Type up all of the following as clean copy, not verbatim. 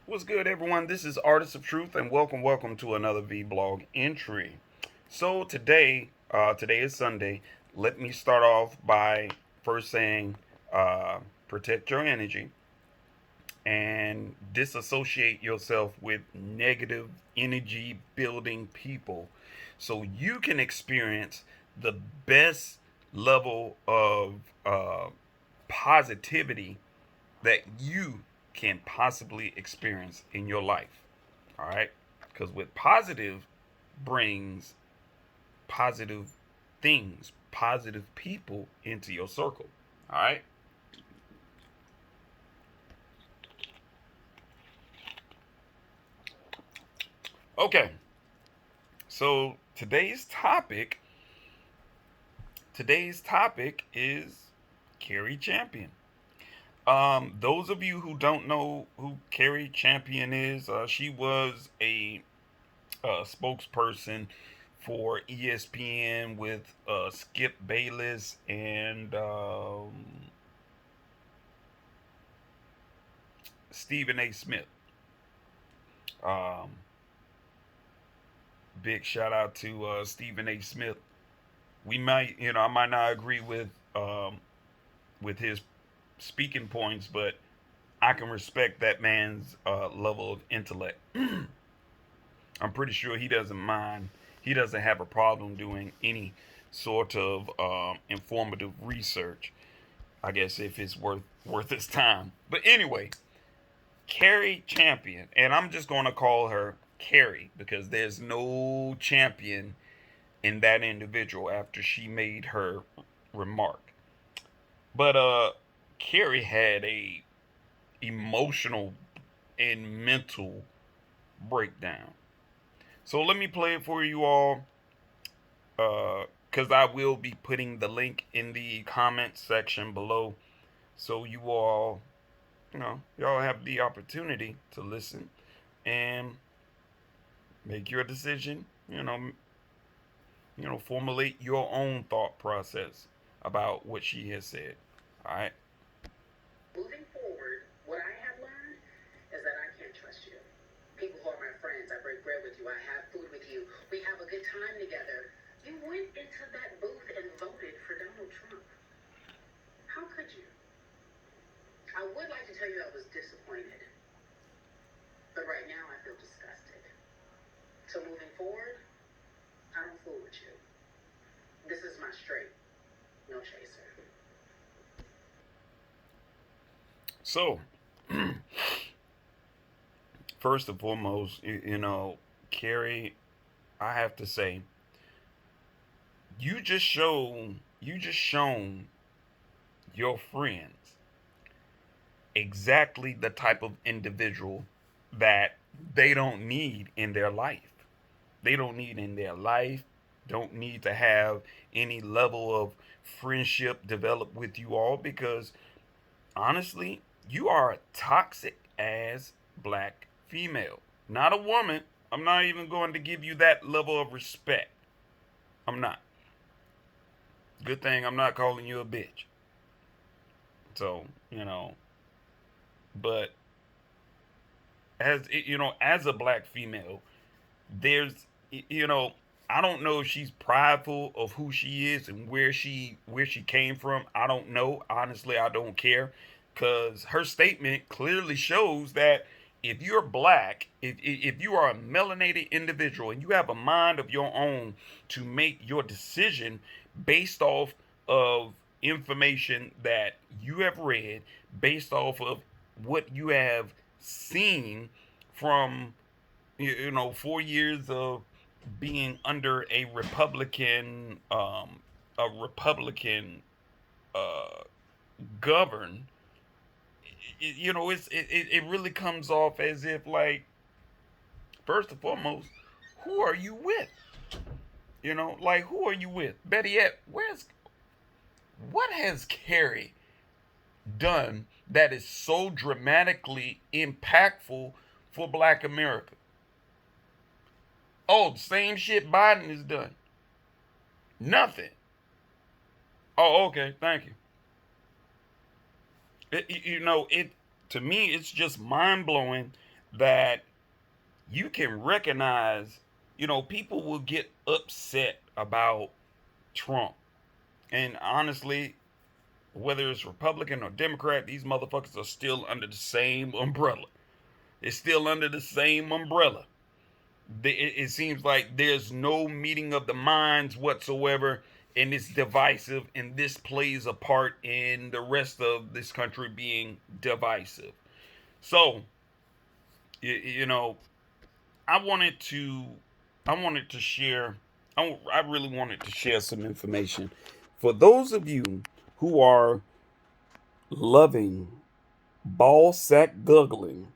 What's good, everyone? This is Artist of Truth, and welcome to another vlog entry. So today is Sunday. Let me start off by first saying, protect your energy and disassociate yourself with negative energy building people, so you can experience the best level of positivity that you can possibly experience in your life. All right? Because with positive brings positive things, positive people into your circle. All right? Okay. So today's topic is Carrie Champion. Those of you who don't know who Carrie Champion is, she was a spokesperson for ESPN with Skip Bayless and Stephen A. Smith. Um, Big shout out to Stephen A. Smith. I might not agree with his speaking points, but I can respect that man's level of intellect. I'm pretty sure he doesn't mind. He doesn't have a problem doing any sort of informative research. I guess if it's worth his time. But anyway, Carrie Champion, and I'm just going to call her Carrie because there's no champion in that individual after she made her remark. But Carrie had a emotional and mental breakdown. So let me play it for you all, because I will be putting the link in the comment section below, so you all, y'all have the opportunity to listen and make your decision. Formulate your own thought process about what she has said. All right. Moving forward, what I have learned is that I can't trust you. People who are my friends, I break bread with you, I have food with you, we have a good time together. You went into that booth and voted for Donald Trump. How could you? I would like to tell you I was disappointed, but right now I feel disgusted. So moving forward, I don't fool with you. This is my straight, no chaser. So, first and foremost, Carrie, I have to say, you just shown your friends exactly the type of individual that they don't need in their life. They don't need in their life, don't need to have any level of friendship develop with you all, because honestly, you are a toxic ass black female. Not a woman. I'm not even going to give you that level of respect. I'm not. Good thing I'm not calling you a bitch. So, but as a black female, there's you know, I don't know if she's prideful of who she is and where she came from. I don't know. Honestly, I don't care, cuz her statement clearly shows that if you're black, if you are a melanated individual and you have a mind of your own to make your decision based off of information that you have read, based off of what you have seen from 4 years of being under a Republican uh, govern, it really comes off as if, like, first and foremost, who are you with? Like, who are you with? Better yet, what has Carrie done that is so dramatically impactful for Black America? Oh, same shit Biden has done. Nothing. Oh, okay. Thank you. It to me, it's just mind blowing that you can recognize, people will get upset about Trump. And honestly, whether it's Republican or Democrat, these motherfuckers are still under the same umbrella. It's still under the same umbrella. It seems like there's no meeting of the minds whatsoever, and it's divisive, and this plays a part in the rest of this country being divisive. So, you know, I wanted to, I wanted to share, I really wanted to share some information for those of you who are loving ball sack guggling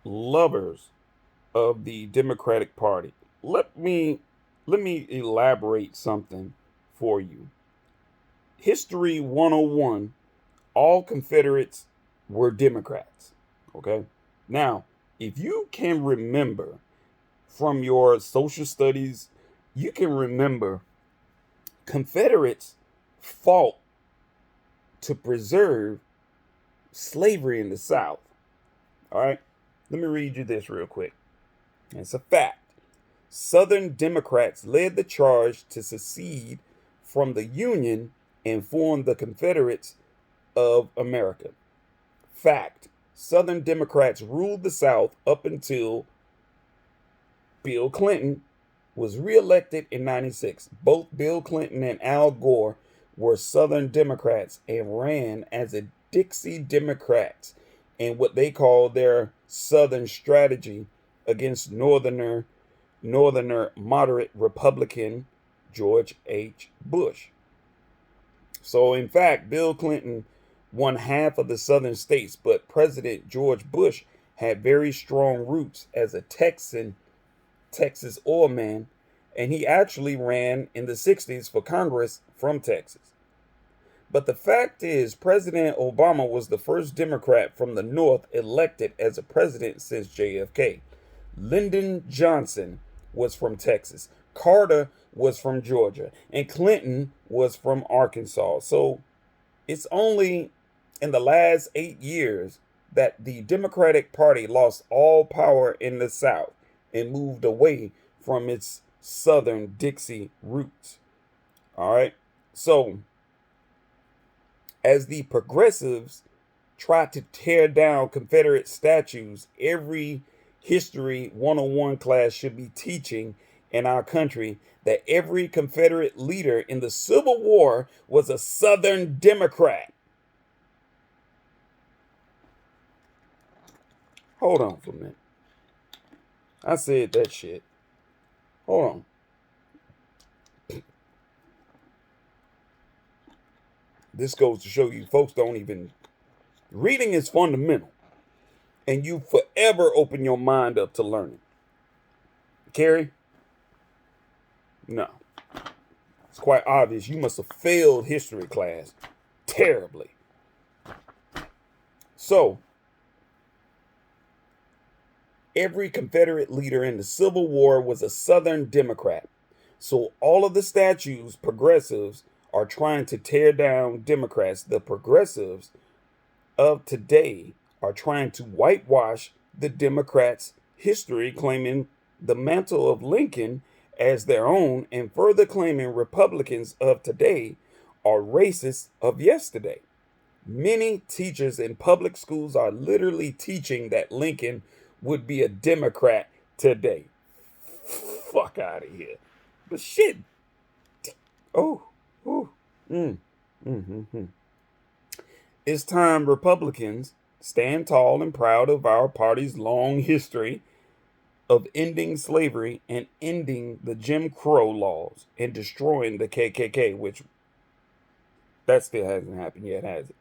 lovers of the Democratic Party. Let me elaborate something for you. History 101, all Confederates were Democrats. Okay? Now, if you can remember from your social studies, you can remember Confederates fought to preserve slavery in the South. All right? Let me read you this real quick. It's a fact. Southern Democrats led the charge to secede from the Union and form the Confederates of America. Fact. Southern Democrats ruled the South up until Bill Clinton was reelected in 96. Both Bill Clinton and Al Gore were Southern Democrats and ran as a Dixie Democrats in what they call their Southern strategy against Northerner moderate Republican George H. Bush. So, in fact, Bill Clinton won half of the southern states, but President George Bush had very strong roots as a Texas oil man, and he actually ran in the 60s for Congress from Texas. But the fact is, President Obama was the first Democrat from the North elected as a president since JFK. Lyndon Johnson was from Texas. Carter was from Georgia. And Clinton was from Arkansas. So it's only in the last 8 years that the Democratic Party lost all power in the South and moved away from its Southern Dixie roots. All right. So as the progressives try to tear down Confederate statues, every History 101 class should be teaching in our country that every Confederate leader in the Civil War was a Southern Democrat. Hold on for a minute. I said that shit. Hold on. This goes to show you folks don't even... Reading is fundamental. And you forever open your mind up to learning. Carrie? No. It's quite obvious you must have failed history class terribly. So, every Confederate leader in the Civil War was a Southern Democrat. So all of the statues, progressives, are trying to tear down Democrats. The progressives of today are trying to whitewash the Democrats' history, claiming the mantle of Lincoln as their own, and further claiming Republicans of today are racists of yesterday. Many teachers in public schools are literally teaching that Lincoln would be a Democrat today. Fuck out of here. But shit. Oh. It's time Republicans stand tall and proud of our party's long history of ending slavery and ending the Jim Crow laws and destroying the KKK, which that still hasn't happened yet, has it?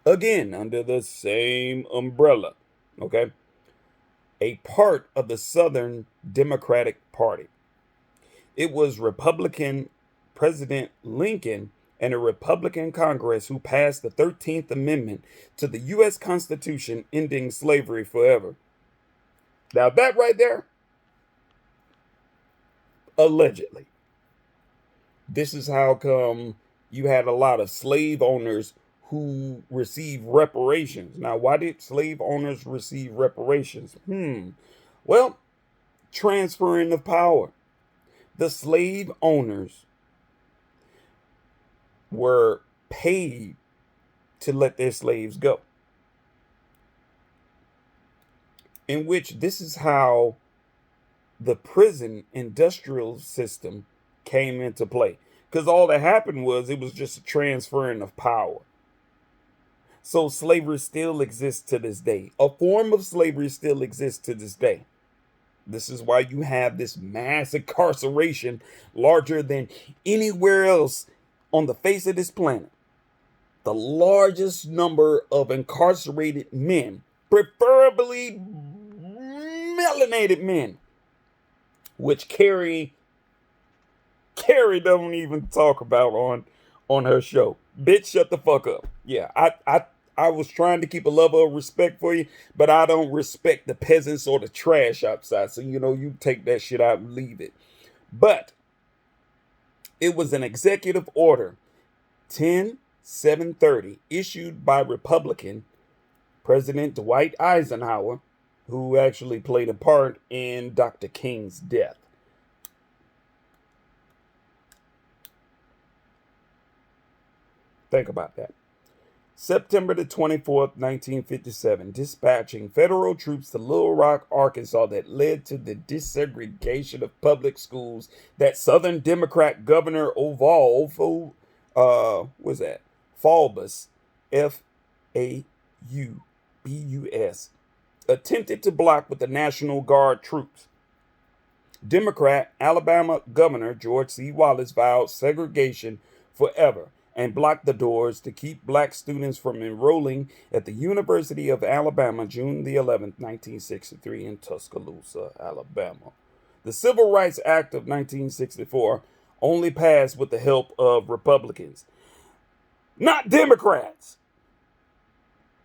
Again, under the same umbrella, okay? A part of the Southern Democratic Party. It was Republican President Lincoln and a Republican Congress who passed the 13th Amendment to the U.S. Constitution, ending slavery forever. Now that right there, allegedly. This is how come you had a lot of slave owners who receive reparations. Now, why did slave owners receive reparations? Well, transferring of power. The slave owners were paid to let their slaves go. In which this is how the prison industrial system came into play. Because all that happened was it was just a transferring of power. So slavery still exists to this day. A form of slavery still exists to this day. This is why you have this mass incarceration larger than anywhere else on the face of this planet. The largest number of incarcerated men, preferably melanated men, which Carrie don't even talk about on her show. Bitch, shut the fuck up. Yeah, I was trying to keep a level of respect for you, but I don't respect the peasants or the trash outside. So, you take that shit out and leave it. But it was an executive order, 10/7/30, issued by Republican President Dwight Eisenhower, who actually played a part in Dr. King's death. Think about that. September the 24th, 1957, dispatching federal troops to Little Rock, Arkansas, that led to the desegregation of public schools that Southern Democrat Governor Faubus, Faubus, attempted to block with the National Guard troops. Democrat Alabama Governor George C. Wallace vowed segregation forever and blocked the doors to keep black students from enrolling at the University of Alabama, June the 11th, 1963, in Tuscaloosa, Alabama. The Civil Rights Act of 1964 only passed with the help of Republicans, not Democrats.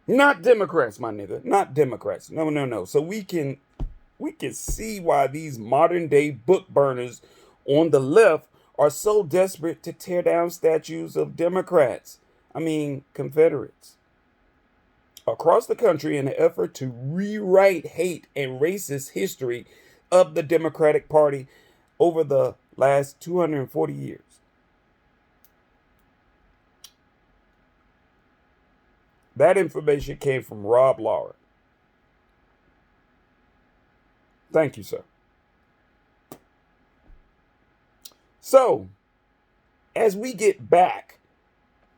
Not Democrats, my nigga. Not Democrats. No. So we can see why these modern day book burners on the left are so desperate to tear down statues of Confederates. Across the country, in an effort to rewrite hate and racist history of the Democratic Party over the last 240 years. That information came from Rob Lauer. Thank you, sir. So, as we get back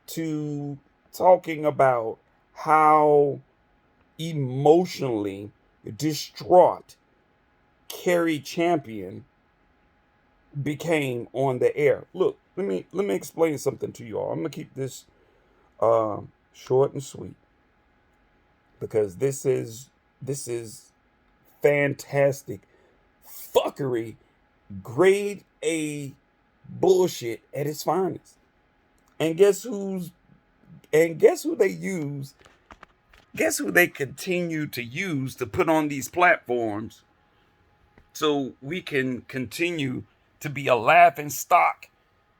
to talking about how emotionally distraught Carrie Champion became on the air. Look, let me explain something to you all. I'm gonna keep this short and sweet, because this is fantastic fuckery, grade A bullshit at its finest. And guess who they use? Guess who they continue to use to put on these platforms so we can continue to be a laughing stock,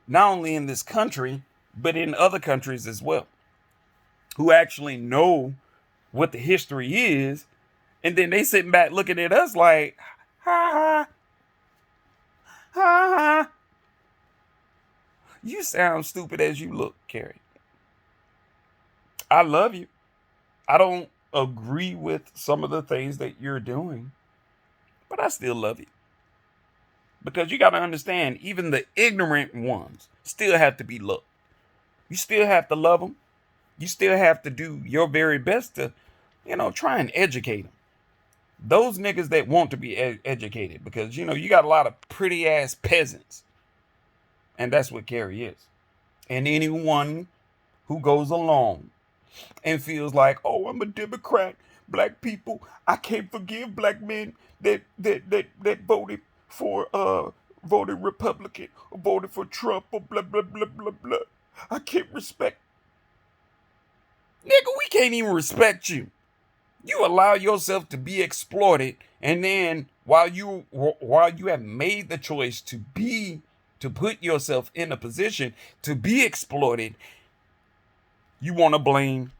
not only in this country, but in other countries as well, who actually know what the history is, and then they sitting back looking at us like, ha ha, ha ha. You sound stupid as you look, Carrie. I love you. I don't agree with some of the things that you're doing, but I still love you. Because you got to understand, even the ignorant ones still have to be loved. You still have to love them. You still have to do your very best to, try and educate them. Those niggas that want to be educated, because, you got a lot of pretty ass peasants. And that's what Carrie is. And anyone who goes along and feels like, oh, I'm a Democrat, black people, I can't forgive black men that voted Republican or voted for Trump or blah blah blah blah blah. I can't respect. Nigga, we can't even respect you. You allow yourself to be exploited, and then while you have made the choice to put yourself in a position to be exploited, You want to blame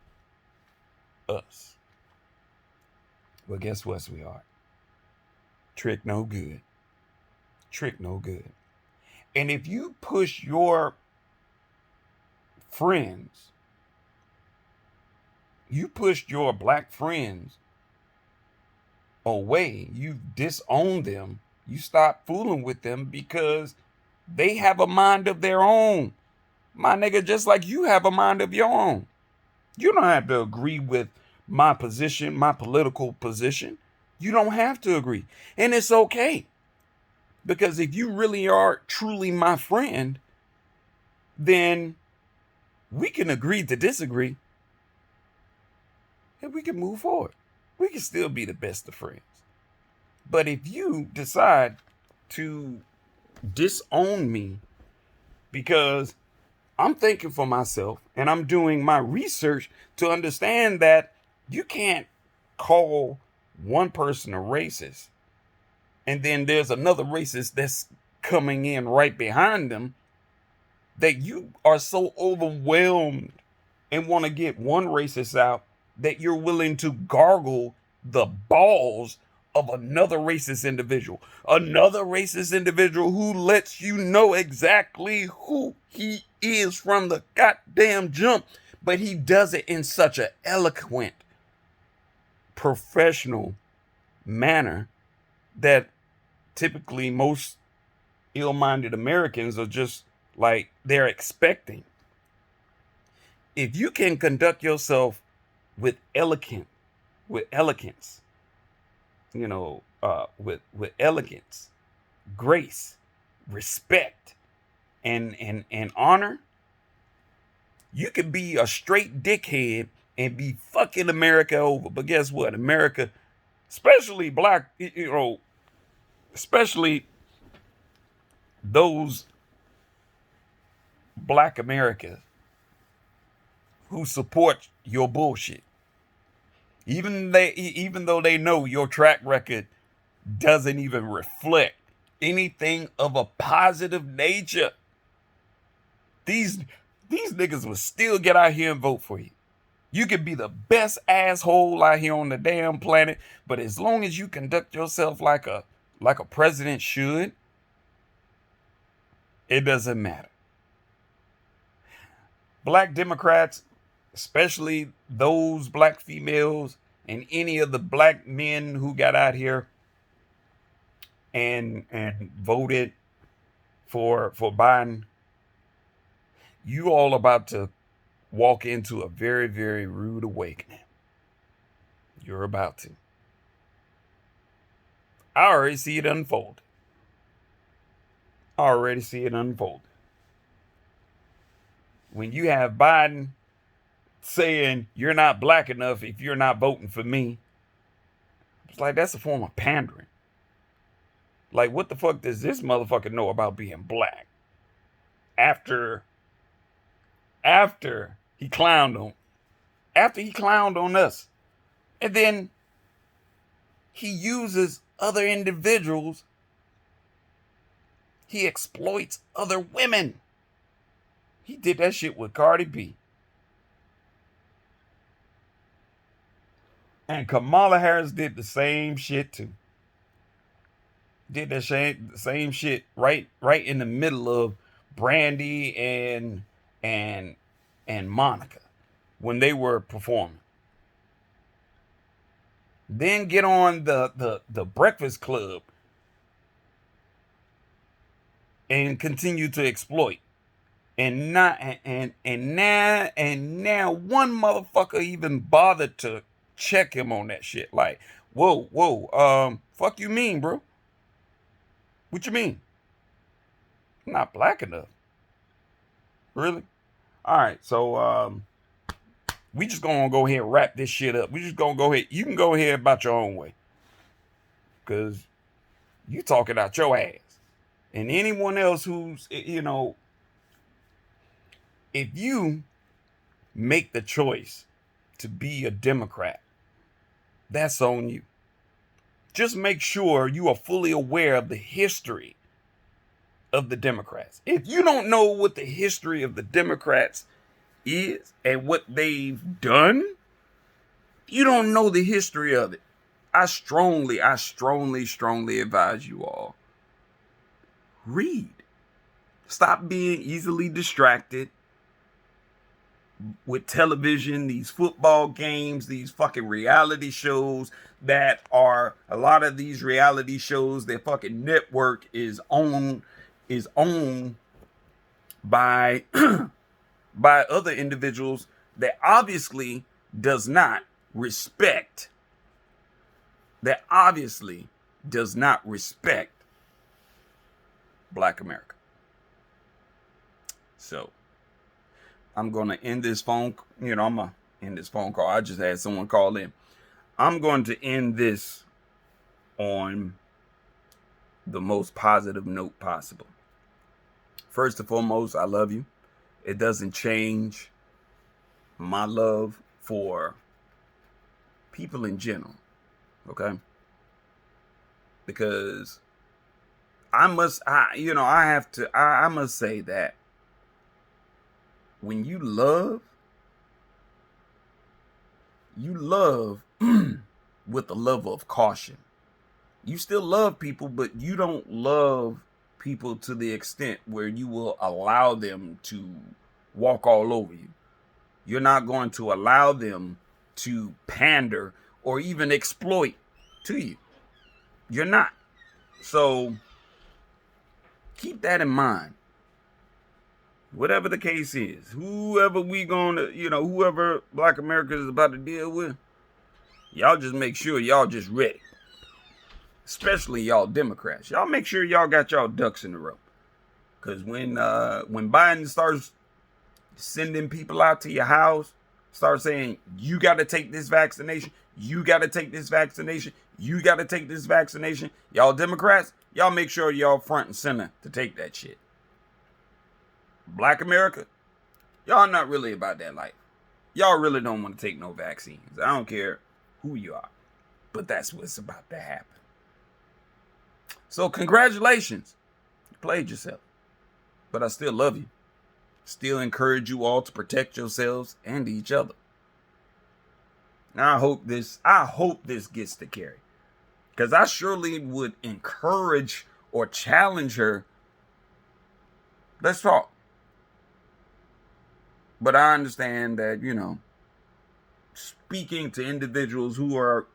us. Well, guess what, sweetheart? Trick no good. Trick no good. And if you push your friends, you pushed your black friends away, you disown them, you stop fooling with them because they have a mind of their own. My nigga, just like you have a mind of your own. You don't have to agree with my position, my political position. You don't have to agree. And it's okay. Because if you really are truly my friend, then we can agree to disagree and we can move forward. We can still be the best of friends. But if you decide to disown me because I'm thinking for myself and I'm doing my research to understand that you can't call one person a racist and then there's another racist that's coming in right behind them, that you are so overwhelmed and want to get one racist out that you're willing to gargle the balls of another racist individual who lets you know exactly who he is from the goddamn jump, but he does it in such an eloquent, professional manner that typically most ill-minded Americans are just like, they're expecting. If you can conduct yourself with elegance, with elegance, grace, respect, and honor, you could be a straight dickhead and be fucking America over. But guess what? America, especially black, especially those black Americans who support your bullshit, even though they know your track record doesn't even reflect anything of a positive nature, these niggas will still get out here and vote for you. You could be the best asshole out here on the damn planet, but as long as you conduct yourself like a president should, it doesn't matter. Black Democrats, especially those black females and any of the black men who got out here and voted for Biden, you all about to walk into a very, very rude awakening. You're about to. I already see it unfold. When you have Biden saying you're not black enough if you're not voting for me, it's like, that's a form of pandering. Like, what the fuck does this motherfucker know about being black? After he clowned on us. And then he uses other individuals. He exploits other women. He did that shit with Cardi B. And Kamala Harris did the same shit too. Did that same shit right in the middle of Brandy and Monica when they were performing. Then get on the Breakfast Club and continue to exploit. And now one motherfucker even bothered to check him on that shit. Like, whoa, fuck you mean, bro? What you mean? I'm not black enough. Really? All right, so we just gonna go ahead and wrap this shit up. We just gonna go ahead. You can go ahead about your own way, cause you talking out your ass. And anyone else who's, if you make the choice to be a Democrat, that's on you. Just make sure you are fully aware of the history of the Democrats. If you don't know what the history of the Democrats is and what they've done, you don't know the history of it. I strongly advise you all, read. Stop being easily distracted with television, these football games, these fucking reality shows that are, a lot of these reality shows, their fucking network is owned by by other individuals that obviously does not respect Black America. So I'm gonna end this phone. I'm gonna end this phone call. I just had someone call in. I'm going to end this on the most positive note possible. First and foremost, I love you. It doesn't change my love for people in general, okay? Because I must say that when you love with the love of caution. You still love people, but you don't love people to the extent where you will allow them to walk all over you. You're not going to allow them to pander or even exploit to you. You're not. So keep that in mind. Whatever the case is, whoever Black America is about to deal with, y'all just make sure y'all just ready. Especially y'all Democrats. Y'all make sure y'all got y'all ducks in a row. Because when Biden starts sending people out to your house, start saying, you got to take this vaccination, you got to take this vaccination, you got to take this vaccination, y'all Democrats, y'all make sure y'all front and center to take that shit. Black America, y'all not really about that life. Y'all really don't want to take no vaccines. I don't care who you are. But that's what's about to happen. So congratulations. You played yourself. But I still love you. Still encourage you all to protect yourselves and each other. Now I hope this gets to Carrie. Because I surely would encourage or challenge her. Let's talk. But I understand that, speaking to individuals who are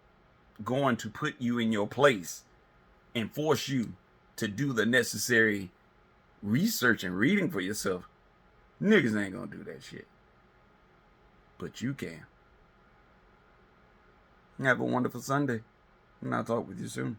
going to put you in your place and force you to do the necessary research and reading for yourself, niggas ain't gonna do that shit. But you can. Have a wonderful Sunday, and I'll talk with you soon.